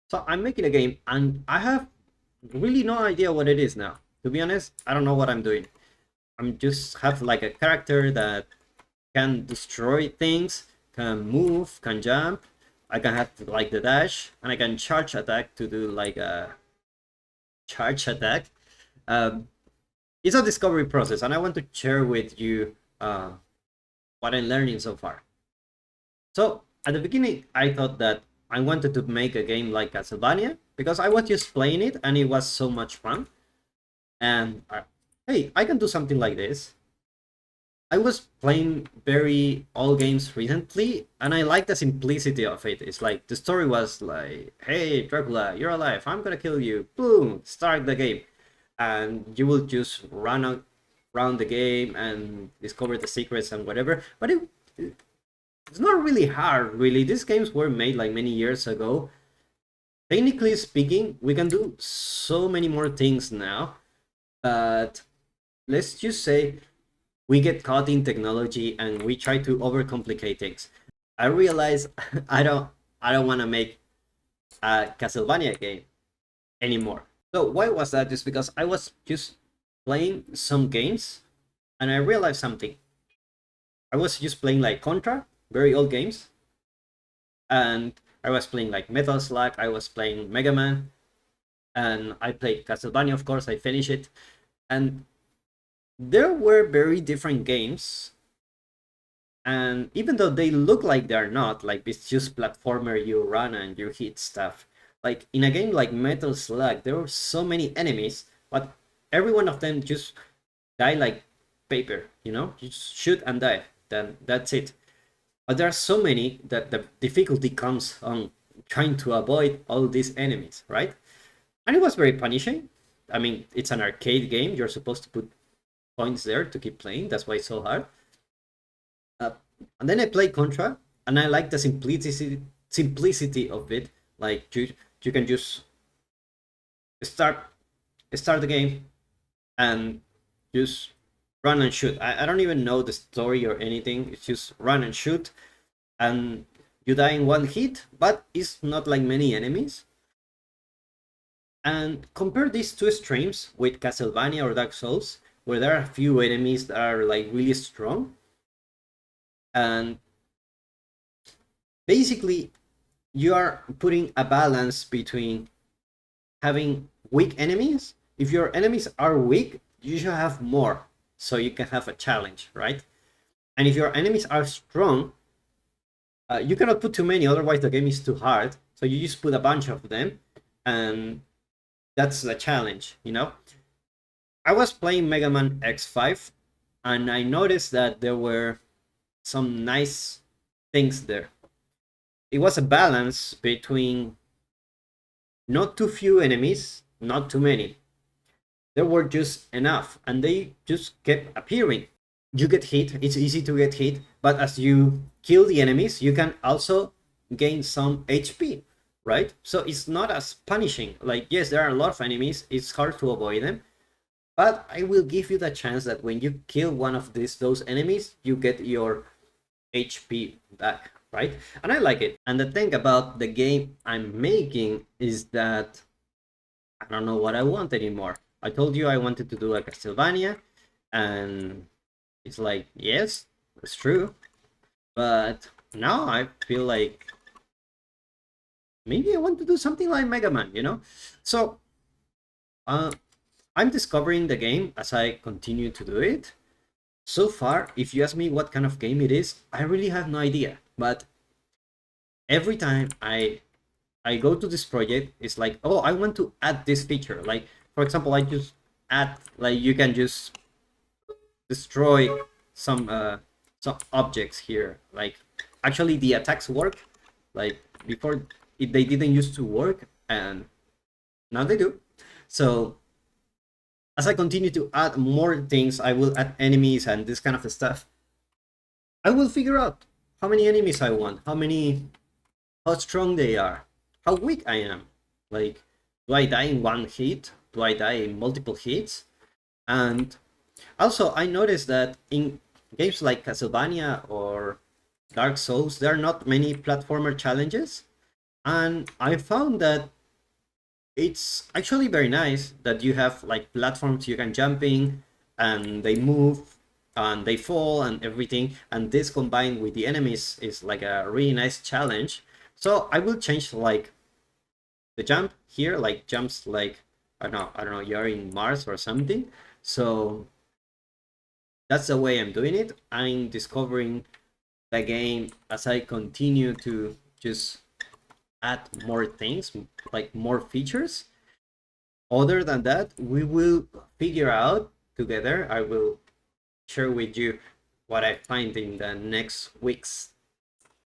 So I'm making a game and I have really no idea what it is now. To be honest, I don't know what I'm doing. I'm just have like a character that can destroy things, can move, can jump. I can have like the dash and I can charge attack to do like a charge attack. Um, it's a discovery process and I want to share with you what I'm learning so far. So at the beginning, I thought that I wanted to make a game like Castlevania because I was just playing it and it was so much fun. And hey, I can do something like this. I was playing very old games recently, and I like the simplicity of it. It's like the story was like, "Hey, Dracula, you're alive. I'm gonna kill you." Boom, start the game, and you will just around the game and discover the secrets and whatever. But it's not really hard, really. These games were made like many years ago. Technically speaking, we can do so many more things now, but let's just say we get caught in technology and we try to overcomplicate things. I realize I don't want to make a Castlevania game anymore. So why was that? Just because I was just playing some games and I realized something. I was just playing like Contra, very old games, and I was playing like Metal Slug, I was playing Mega Man, and I played Castlevania, of course, I finished it. And there were very different games, and even though they look like they're not, like it's just platformer, you run and you hit stuff. Like in a game like Metal Slug, there were so many enemies, but every one of them just die like paper, you know? You just shoot and die, then that's it. But there are so many that the difficulty comes on trying to avoid all these enemies, right? And it was very punishing. I mean, it's an arcade game. You're supposed to put points there to keep playing. That's why it's so hard. Uh, and then I played Contra, and I like the simplicity of it. Like you can just start start the game and just run and shoot. I don't even know the story or anything. It's just run and shoot, and you die in one hit. But it's not like many enemies. And compare these two streams with Castlevania or Dark Souls, where there are a few enemies that are like really strong, and basically you are putting a balance between having weak enemies. If your enemies are weak, you should have more so you can have a challenge, right? And if your enemies are strong, you cannot put too many, otherwise the game is too hard. So you just put a bunch of them, and that's the challenge, you know? I was playing Mega Man X5, and I noticed that there were some nice things there. It was a balance between not too few enemies, not too many. There were just enough, and they just kept appearing. You get hit, it's easy to get hit, but as you kill the enemies, you can also gain some HP, right? So it's not as punishing. Like, yes, there are a lot of enemies, it's hard to avoid them, but I will give you the chance that when you kill one of those enemies, you get your HP back, right? And I like it. And the thing about the game I'm making is that I don't know what I want anymore. I told you I wanted to do a Castlevania, and it's like, yes, it's true. But now I feel like maybe I want to do something like Mega Man, you know? So uh, I'm discovering the game as I continue to do it. So far, if you ask me what kind of game it is, I really have no idea. But every time I go to this project, it's like, oh, I want to add this feature. Like, for example, I just add, like, you can just destroy some objects here. Like, actually, the attacks work. Like before, they didn't used to work, and now they do. So as I continue to add more things, I will add enemies and this kind of stuff. I will figure out how many enemies I want, how strong they are, how weak I am. Like, do I die in one hit? Do I die in multiple hits? And also, I noticed that in games like Castlevania or Dark Souls, there are not many platformer challenges. And I found that It's actually very nice that you have like platforms you can jump in and they move and they fall and everything. And this combined with the enemies is like a really nice challenge. So I will change like the jump here, like jumps like I don't know, you're in Mars or something. So that's the way I'm doing it. I'm discovering the game as I continue to just add more things, like more features. Other than that, we will figure out together. I will share with you what I find in the next weeks